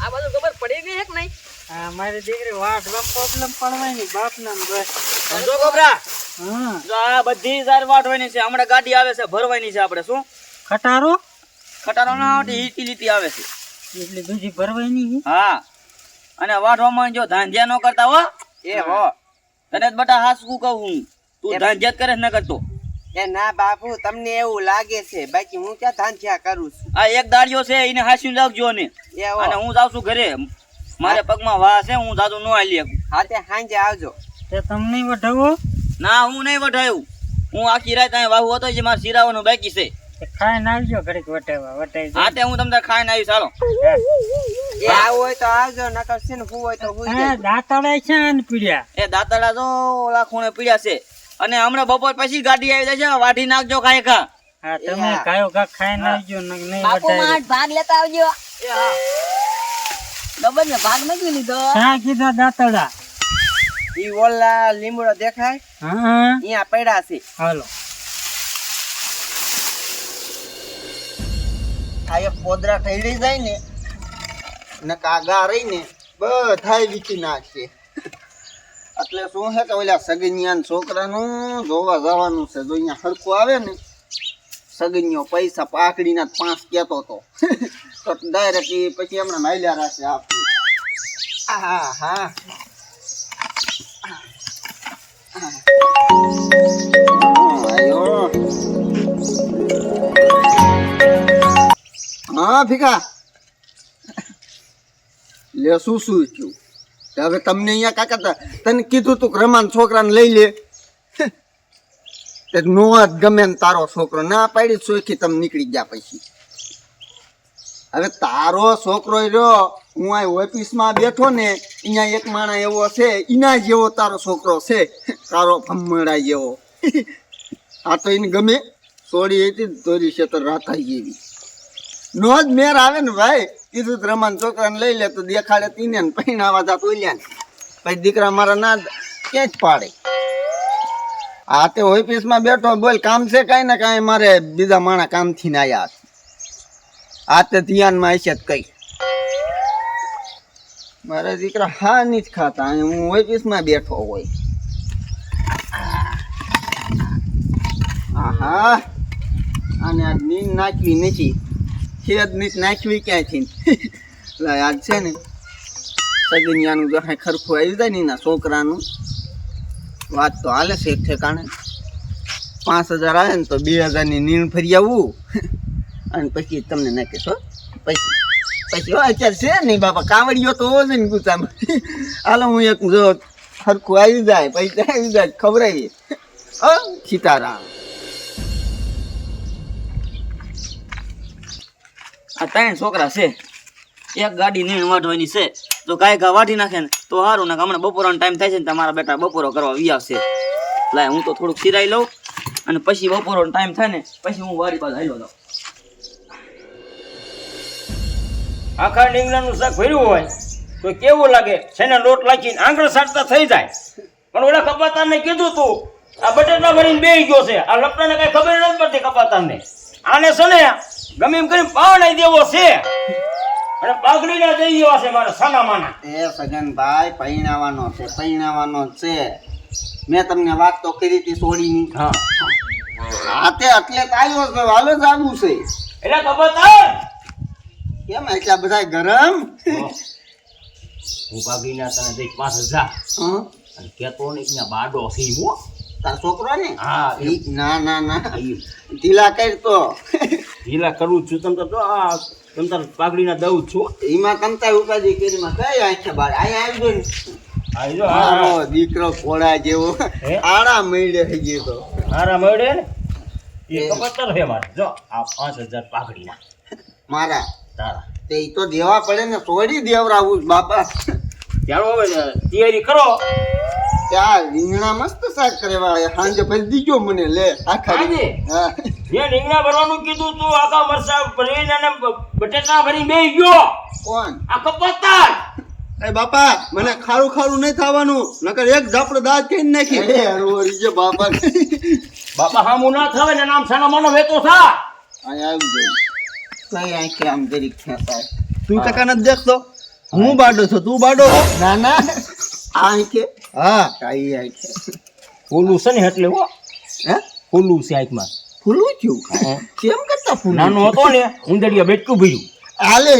આ બધું ખબર પડી ગઈ એક નહીં? હા મારી દીકરી વાટવા પ્રોબ્લેમ પડવાની બાપ ના બસ સમજો ગોબરા? હા જો આ બધી જાર વાટવાની છે. હમણાં ગાડી આવે છે, ભરવાની છે આપણે. શું ખટારો ખટારો ના આવતી, યુટિલિટી આવે છે. એટલે બીજી ભરવાની છે. હા, અને વાટવામાં જો ધાંધિયા ન કરતા હો. એ હો તને જ બટા હાસું કહું હું, તું ધાંધિયા જ કરે ન કરતો. એ ના બાપુ તમને એવું લાગે છે, બાકી હું ક્યાં ધાંધિયા કરું છું. આ એક દાડિયો છે, એને હાસ્યું લાગજો ને. એવો. અને હું જાઉં છું ઘરે, મારે પગમાં વાહ છે, હું જાજુ ન આલી શકું. હા તે સાંજે આવજો. તે તમને વઢાવો ના હું નહીં વઢાયું, હું આખી રાત અહીં વાહુ હતો જે મારે સિરાવાનું બાકી છે. તે ખાઈને આવજો ઘડીક વટાઈ હા તે હું તમને ખાઈને આવી. ચાલો એ આવું હોય તો આવજો, નકર છે ને હું હોય તો હું હા દાંતડા છે ને પીડ્યા એ દાંતડા તો ઓલા ખૂણે પીડ્યા છે. અને હમણાં બપોર પછી ગાડી આવી જશે, વાઢી નાખજો ખાય ખા. હા તમે કાયો કા ખાઈને આવજો નહીં બાપુ વટાઈ માં ભાગ લેતા આવજો. એ હા ગબર ને ભાગ નથી લીધો. ક્યાં કીધા દાંતડા ઈ ઓલા લીમડો દેખાય હા અહીંયા પડ્યા છે. હાલો આ એક પોદરા ઠેડી જાય ને કાગા રહીને બધાય વીચી નાખશે. એટલે શું છે કે ઓલા સગનિયા છોકરાનું જોવા જવાનું છે. જો અહીંયા હરખું આવે ને સગનિયો પૈસા પાકડીના 5 કહેતો હતો તો ડાયરેક્ટ પછી હમણાં નાલ્યા રાખશે આપણે. હા હા હા ભીખા લે શું થયું? હવે તમને અહીંયા કાકા તને કીધું તું રમાન છોકરાને લઈ લે, નો જ ગમે ને તારો છોકરો ના પાડી સોખી તમે નીકળી ગયા. પછી હવે તારો છોકરો રહ્યો, હું આ ઓફિસમાં બેઠો ને અહીંયા એક માણસ એવો છે, એના જેવો તારો છોકરો છે, તારો ભમડા જેવો. આ તો એને ગમે સોડી હતી દોરી છે તો રાખાઈ જેવી નો જ મેર આવે ને ભાઈ. કીધું રમાન છોકરાને લઈ લે તો દેખાડે તીને ને પહેણાવા જાત ઓલ્યા ને પછી દીકરા મારા ના ક્યાં જ પાડે. આ તે ઓફિસમાં બેઠો બોલ કામ છે કાંઈ ને કાંઈ, મારે બીજા માણા કામથી ને આયા આ તે ધ્યાનમાં હશે જ કઈ. મારા દીકરા હા નહીં જ ખાતા, હું ઓફિસમાં બેઠો હોય. હા આને આજ નીંદ નાખવી નથી, ખેદ નીચ નાખવી ક્યાંથી. આજ છે ને સગનિયાનું જો ખરખું આવી જાય ને એના છોકરાનું વાત તો હાલે છે. એક ઠેકાણે 5000 આવે ને તો 2000ની નીણ ફરી આવવું અને પછી તમને નાખીશ. પછી અત્યારે છે નહીં બાપા, કાવડીઓ તો હોય ને ગુસ્સામાં. હાલો હું એક જો ખરખું આવી જાય પૈસા આવી જાય ખવડાવીએ. સીતારામ. આ 3 છોકરા છે, એક ગાડી નીણ વાઢવાની છે. તો ગાય ઘા વાઢી નાખે ને તો સારું. ને હમણાં બપોરનો ટાઈમ થાય છે ને તમારા બેટા બપોરો કરવા વિયાવશે. લાય હું તો થોડુંક સિરાઈ લઉં અને પછી બપોરનો ટાઈમ થાય ને પછી હું વાડી પાસે હાલ્યો જાઉં. આખા રીંગણાનું શાક ભર્યું હોય તો કેવું લાગે છે ને, લોટ લાખીને આંગળ સાટતા થઈ જાય. પણ ઓલા કપાતાને કીધું તું આ બટેટા ભરીને બેહી ગયો છે, આ લપડાને કઈ ખબર નથી પડતી કપાતાને. આને છે ને ગમે એમ કરીને પાવડાઈ દેવો છે અને પાઘડીને દઈ દેવા છે મારા સાના માના. એ સગનભાઈ પૈણાવાનો છે, પૈણાવાનો છે. મેં તમને વાત તો કરી હતી સોડીની. હા હા તે એટલે જ આવ્યો છે, હાલો જ આવવું છે. એટલે કપાતા કેમ એટલા બધા ગરમ? હું પાઘડીને તને દઈ 5000 હં? અને કેતો ને અહીંયા બાડો છે ઈ મો. તાર છોકરો ને? હા ના ના ના ઢીલા કર તો. ઢીલા કરું છું તમ તો આ તમ તાર પાઘડીને દઉં છું. એમાં તમતા ઉપાધિ કરીમાં કઈ આંખે બાર અહીંયા આવી ગયો ને. આ જો મારો દીકરો ઘોડા જેવો આડા મળે થઈ ગયો તો. મારા મળે ને એ કપાતર હે મારે. જો આ 5000 પાઘડીના મારા તારા. તે ઈ તો દેવા પડે ને, છોડી દેવરાવું બાપા. ચાલો હવે તૈયારી કરો. ત્યાં રીંગણા મસ્ત શાક કરેવા સાંજે ભરી દીજો મને. લે આખા સાંજે? હા જે રીંગણા ભરવાનું કીધું તું આખા મરસા ભરીને અને બટેટા ભરી બેહી ગયો. કોણ? આ કપાતર. એ બાપા મને ખારું ખારું નહીં થવાનું, નકર એક ઝાપડો દાંત કઈ નાખી. એ હરવરી છે બાપા. બાપા હામું ના થાવે ને નામ સાનો માનો વેતો થા. અહીંયા આવી ગયો. કઈ આંખે આમ જરીક ખેંચાય. તું ટકા નથી દેખતો? હું બાડો છું તું બાડો છો? ના ના આ કે હા કાઈ આ કે ફૂલું છે ને એટલે હો હે ફૂલું છે આંખમાં ફૂલું થયું કેમ કરતા ફૂલું નાનો હતો ને ઉંદડિયા બેટકું ભર્યું હાલે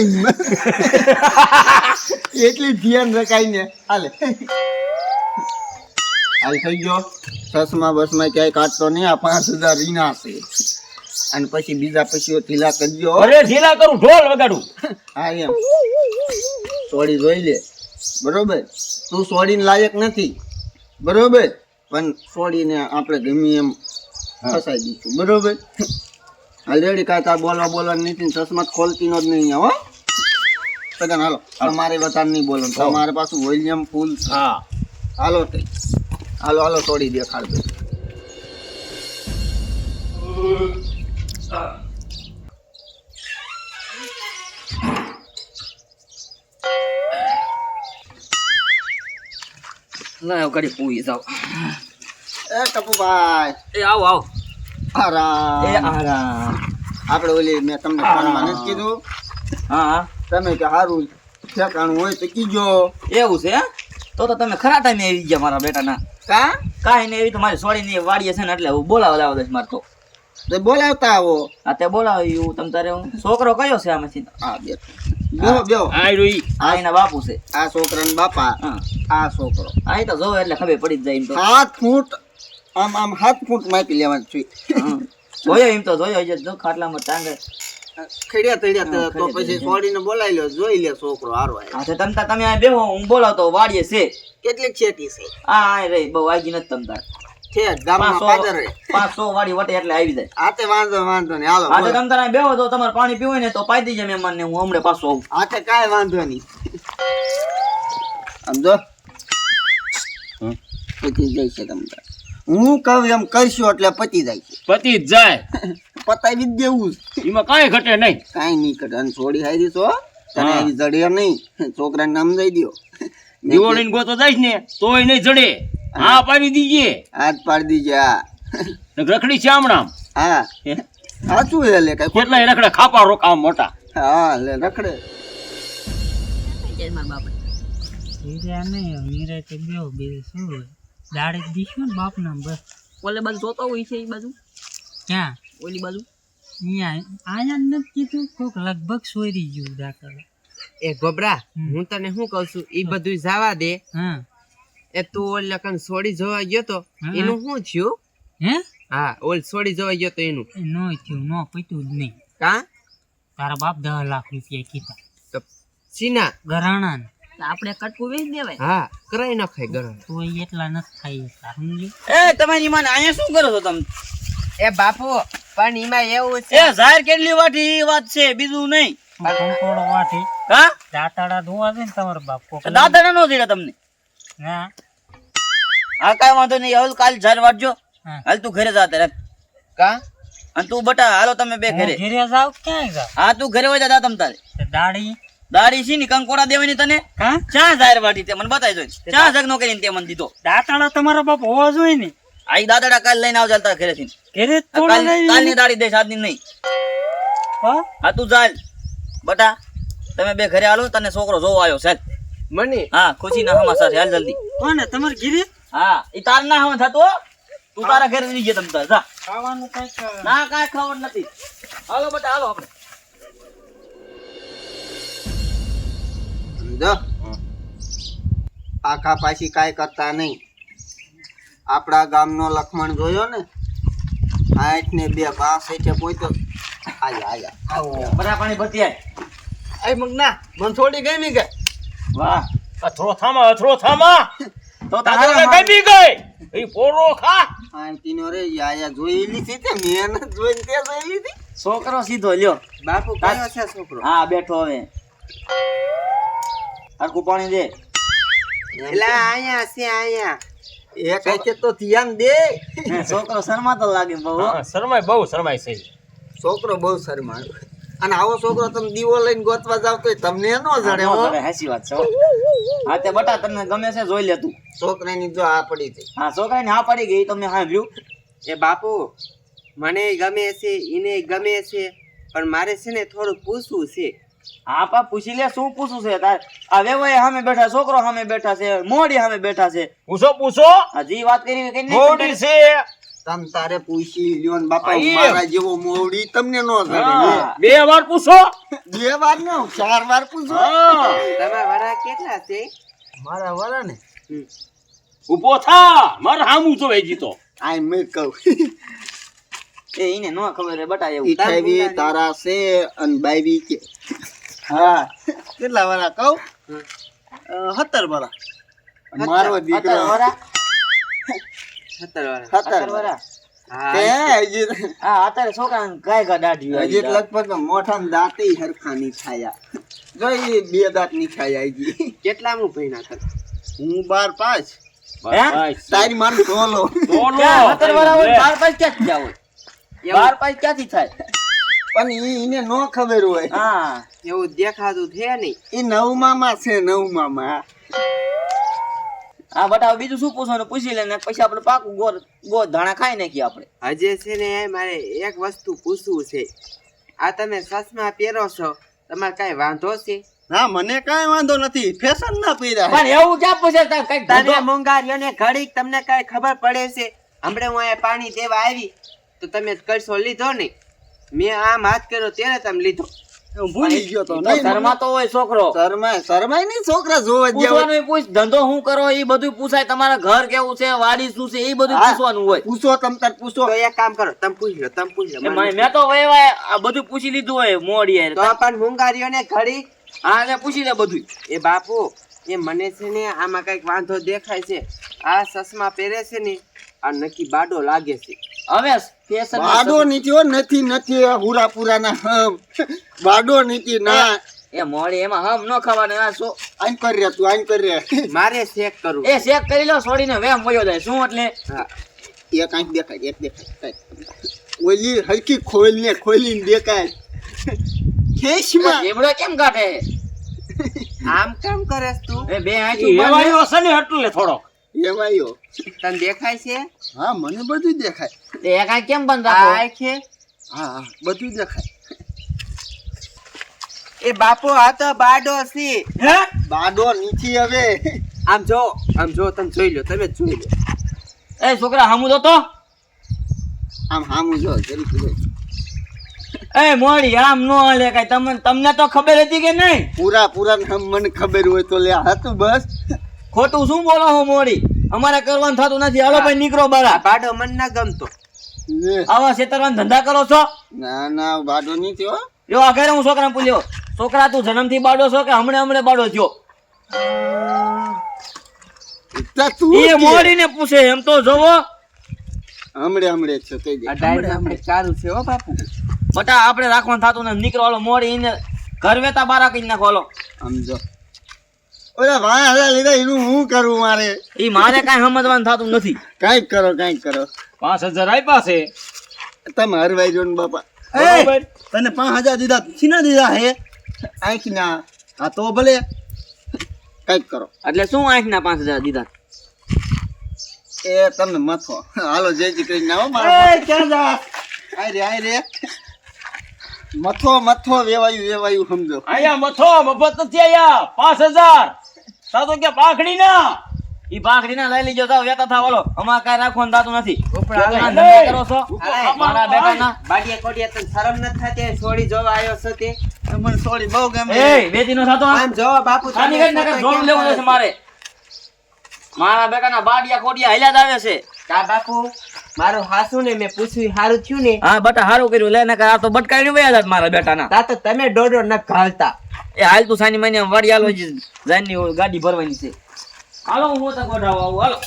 એટલી ધ્યાન રખાય ને હાલે હાલ થઈ ગયો ચશ્મા બસમાં ક્યાંય કાઢતો નહીં આ 5000 રીના છે અને પછી બીજા પછી ઢીલા કરજો અરે ઢીલા કરું ઢોલ વગાડું હા એમ સોડી જોઈ લે બરોબર તું સોડીને લાયક નથી બરોબર પણ સોડીને આપણે ગમે એમ ફસાઈ દઈશું બરોબર ઓલરેડી કાંઈ તાર બોલવા નથી ચશ્મા ખોલતી નો જ નહીં હો સગન હાલો તમારે વધારે નહીં બોલો તમારે પાછું વોલ્યુમ ફૂલ હા હાલો તઈ હાલો સોડી દેખાડ દે લાવ ગાડી પૂરી જાવ એ ટપુભાઈ એ આવો આવો આરામ એ આરામ આપણે ઓલી મેં તમને ફોનમાં નથી કીધું હા હા તમે કે સારું ઠેકાણું હોય તો કીજો એવું છે હે? તો તમે ખરા ટાઈમે આવી ગયા મારા બેટાના કા કાંઈ નહીં એવી તો મારી સોડીની વાડીએ છે ને એટલે હું બોલાવા લાવો દઈશ મારે તો તો બોલાવતા આવો આ તે બોલાવ્યું તમ તારે હું છોકરો કયો છે આમાંથી હા બેહો આ રોઈ આ એના બાપુ છે આ છોકરાના બાપા હા આ છોકરો આ ઈ તો જોવે એટલે ખબર પડી જ જાય એમ તો 7 ફૂટ આમ 7 ફૂટ માપી લેવાનું છે હા. જોયો એમ તો જોયો છે જો ખાટલામાં ટાંગે ખડ્યા તો પછી છોડીને બોલાવી લો જોઈ લે છોકરો હારો હા તો તમે આ બેહો હું બોલાવતો વાડીએ છે કેટલીક છેટી છે આ રહી બહુ આગી નથી તમ તાર છે ગામમાં પાદર રે 500 વાડી વટે એટલે આવી જાય આતે વાંધો નહીં હાલો હા તો તમ તારે બેહો તો તમારે પાણી પીવું હોય ને તો પાઈ દેજે મહેમાન ને હું હમણાં પાછો આવું આતે કાંઈ વાંધો નહીં સમજો પતી જાય છે તમને હું કહું એમ કરશો એટલે પતી જાય છે પતિ જ જાય પતાવી જ દેવું એમાં કાંઈ ઘટે નહીં કાંઈ નહીં કરે અને છોડી હારી છો તને આવી જડે નહીં છોકરાને નામ દઈ દો દિવાળીને ગોતો જાય ને તોય નહીં જડે હા પાડી દીજે હાથ પાડી દીજે હા રખડી છે હમણાં હા સાચું હે લે કઈ કેટલાય રખડે ખાપા રોકા મોટા હા લે રખડે જય મારા બાપા હીરા નહીં હીરા તો બેહો બીજું શું હોય દાડે દીશું ને બાપના બસ ઓલે બાજુ જોતો હોય છે એ બાજુ ક્યાં ઓલી બાજુ અહીંયા આયા નથી કીધું કોક લગભગ સોયરી ગયું દાખલ એ ગોબરા હું તને શું કહું છું ઈ બધું જવા દે હા એ તું ઓલ લકન છોડી જોવા ગયો તો હા. એનું શું થયું હે હા ઓલ છોડી જોવા ગયો તો એનું એ નો થયું નો પત્યું જ નહીં કા તારા બાપ 10 લાખ રૂપિયા કીધા તો સીના ઘરાણા ને આપણે કટકું વેચ દેવાય હા કરાઈ નખાય ગરણ તો એટલા નથી થાય સમજ્યું એ તમારી માને અહીંયા શું કરો છો તમે એ બાપુ પણ એમાં એવું છે એ જાહેર કેટલી વાટી ઈ વાત છે બીજું નહીં કંકોડો વાટી હા દાંતાડા ધોવા દે ને તમારો બાપ કોક દાદા નો દીડા તમને હા હા કાંઈ વાંધો નહીં હાલ કાલ જાહેર વાટજો હા. હાલ તું ઘરે જા તારે કા અને તું બટા હાલો તમે બે ઘરે હું ઘરે જાવ ક્યાં જાવ હા તું ઘરે હોય જા તમ તારે તે દાડી દાડી છે ની કંકોડા દેવાની તને હા ચા જાહેર વાટી તે મને બતાવી જોઈ ચા જગનો કરીને તે મને દીધો દાંતાડા તમારો બાપ હોવા જોઈએ ને આઈ દાદાડા કાલ લઈને આવજા તારા ઘરેથી ઘરે જ તોડા લઈ કાલની દાડી દઈશ આજની નહીં હા હા તું ચાલ બટા તમે બે ઘરે હાલો તને છોકરો જોવો આવ્યો ચાલ મને હા ખુશી ના સમાચાર છે હાલ જલ્દી કોને તમારે ઘરે હા ઈ તાર ના હવે થતો હો. તું તારા ઘરે જઈ તમ તાર જા ખાવાનું કઈક ના કાંઈ ખબર નથી હાલો બટા હાલો આપણે સમજો આખા પાછી કાંઈ કરતા નહીં આપણા ગામનો લખમણ જોયો ને 8 ને 2 બાસ એટલે પોઈતો આયા બરા પાણી ભરતી આય એ મગના મન થોડી ગમી ગઈ વાહ અથરો થામા તો તારે તારા કઈ ગઈ એ પોરો ખા આ તીનો રે આયા જોઈ લીધી તે મેં જોઈને તે જોઈ લીધી છોકરો સીધો લ્યો બાપુ કયો છે છોકરો હા બેઠો હવે હરકું પાણી દે એલા આયા છે આયા એ કઈ કે તો ધ્યાન દે છોકરો શરમાતો લાગે બહુ હો. શરમાય છે છોકરો બહુ શરમાળ અને આવો છોકરો તમે દીવો લઈને ગોતવા જાવ તો તમને ન જડે હો હાચી વાત છે હો. હા તે બટા તને ગમે છે જોઈ લે તું છોકરાની જો આ પડી ગઈ હા છોકરાને હા પડી ગઈ તમને સાંભળ્યું એ બાપુ મને ગમે છે એને ગમે છે પણ મારે છે ને થોડું પૂછવું છે હા પા પૂછી લે શું પૂછું છે તાર આ વેવાય સામે બેઠા છોકરો સામે બેઠા છે મોડી સામે બેઠા છે પૂછો આ જી વાત કરી કે મોડી છે તમ તારે પૂછી લ્યો ને બાપા આઈ. મારા જેવો મોવડી તમને નો જડે હા, 2 વાર પૂછો 2 વાર નો 4 વાર પૂછો હા તમારા વરા કેટલા છે મારા વાળા ને ઊભો થા માર હામું જો વેજી તો આઈ મે કહું એ ઈને નો ખબર હે બટા એવું ઈઠાવી તારા છે અને બાવી કે હા કેટલા વાળા કહું 17 વાળા મારો દીકરો અત્યારે વરા 17 વરા 17 વરા હા તે હજી હા અત્યારે છોકરાને ગાય ગા દાઢી હજી લગભગ મોઢામાં દાંતે હરખા ની છાયા જો ઈ 2 દાંત ની છાયા હજી કેટલામું ભણ્યા હતા હું 12 પાસ બસ તારી મારું ટોલો બોલો 17 વરા હોય 12 પાસ ક્યાંથી જાવ 12 પાસ ક્યાંથી થાય પણ ઈને નો ખબર હોય હા એવું દેખાતું છે નહીં ઈ નવમામાં છે નવમામાં હા બટા હવે બીજું શું પૂછવાનું પૂછી લે ને પછી આપણે પાકું ગોળ ધાણા ખાઈ નાખીએ આપણે હજે છે ને મારે એક વસ્તુ પૂછવું છે આ તમે ચશ્મા પહેરો છો તમારે કાંઈ વાંધો છે ના મને કાંઈ વાંધો નથી ફેશન ના પહેર્યા પણ એવું ક્યાં પૂછે તાર કઈક તને ધંધો મોંઘારીઓને ઘડીક તમને કાંઈ ખબર પડે છે હમણાં હું અહીંયા પાણી દેવા આવી તો તમે કરશો લીધો નહીં મેં આમ હાથ કર્યો ત્યારે તમે લીધો હું ભૂલી ગયો તો ઘરમાં તો હોય છોકરો શરમાય નહીં છોકરા જોવા જેવા પૂછવાનું ય પૂછ ધંધો શું કરો એ બધું પૂછાય તમારા ઘર કેવું છે વાડી શું છે એ બધું હા. પૂછવાનું હોય પૂછો તમ તાર પૂછો તો એક કામ કરો તમે પૂછી લો મેં તો વહેવાય આ બધું પૂછી લીધું હોય મોડી હારે. તો પણ મોંઘારીઓને ઘડીક હા એટલે પૂછી લે બધું એ બાપુ એ મને છે ને આમાં કઈક વાંધો દેખાય છે આ ચશ્મા પહેરે છે ને આ નક્કી બાડો લાગે છે હવે ફેશન બાડો નીતિઓ નથી હુરાપુરાના હમ બાડો નીતિ ના એ મોડી એમાં હમ ન ખાવાનું આ શું આઈન કરી રહ્યા તું આઈન કરી રહ્યા મારે ચેક કરવું એ ચેક કરી લો છોડીને વેમ વયો જાય શું એટલે હા એક આંખ દેખાય એક દેખાય ઓલી હરકી ખોલીને દેખાય ખેશમાં એમડો કેમ કાઢે આમ કેમ કરેસ તું એ બે આંખ એવાયો હશે ને એટલે થોડો એવાયો તને દેખાય છે હા મને બધું દેખાય એક આંખ કેમ બંધ આ રાખો આંખ છે હા બધું દેખાય એ બાપુ આ તો બાડો છે હે બાડો નીચે હવે આમ જો તમે જોઈ લો તમે જ જોઈ લો એ છોકરા હામું દો તો આમ હામું જો જરી જો એ મોડી આમ નો હાલે કઈ તમને તો ખબર હતી કે નહીં પૂરા મને ખબર હોય તો લે હતું બસ ખોટું શું બોલો હો મોડી અમારે કરવાનું થતું નથી હાલો ભાઈ નીકળો બારા આ બાડો મને ના ગમતો લે. આવા છેતરવાના ધંધા કરો છો ના બાડો નહીં થયો જો આ ઘરે હું છોકરાને પૂછ્યો છોકરા તું જન્મથી બાડો છો કે હમણે બાડો થયો તા તું એ કે. મોડીને પૂછે એમ તો જોવો હમણે છે કહી દે આ ડાયર આપણે ચાલુ છે હો બાપુ બટા આપણે રાખવાનું થતું નથી નીકળો હાલો મોડી એને ઘર વેતા બારા કરી નાખો હાલો સમજો ઓલા ભાઈ હજાર લીધા એનું હું કરું મારે ઈ મારે કાંઈ સમજવાનું થતું નથી કાંઈક કરો 5000 આપ્યા છે તમે હરવાઈ જો ને બાપા બરોબર. તને 5000 દીધા છીના દીધા હે આંખ ના હા તો ભલે કાંઈક કરો એટલે શું આંખના 5000 દીધા એ તમે મથો હાલો જય શ્રી કૃષ્ણ આવો મારા ક્યાં જા આય રે મથો વેવાયું સમજો અહીંયા મથો મફત નથી આયા 5000 સાતો કે પાખડી ના ઈ ભાખરી ના લઈ લીજો જાવ વેતા થાવ હાલો અમારે કાંઈ રાખવાનું થતું નથી ઉપર છોકરાના હાલે. ધંધા કરો છો હાલે. મારા બેટાના બાડિયા કોડિયા તને શરમ નથી થતી છોડી જોવા આવ્યો છો તે મને સોરી બહુ ગમે એ બેટી નો થતો આમ જો બાપુ ખાલી કરી નાખે જોમ લેવું છે મારે મારા બેટાના બાડિયા કોડિયા હાલ્યા જ આવે છે કા બાપુ મારું હાસુ ને મેં પૂછ્યું હારું થયું ને હા બટા હારું કર્યું લે ને આ તો બટકાઈ વયા જાત મારા બેટાના તા તો તમે ડોડો ન ઘાલતા એ હાલ તું સાની મહિને વાડી હાલો જાનની ગાડી ભરવાની છે હાલો હું તો ગોઠાવ આવું હાલો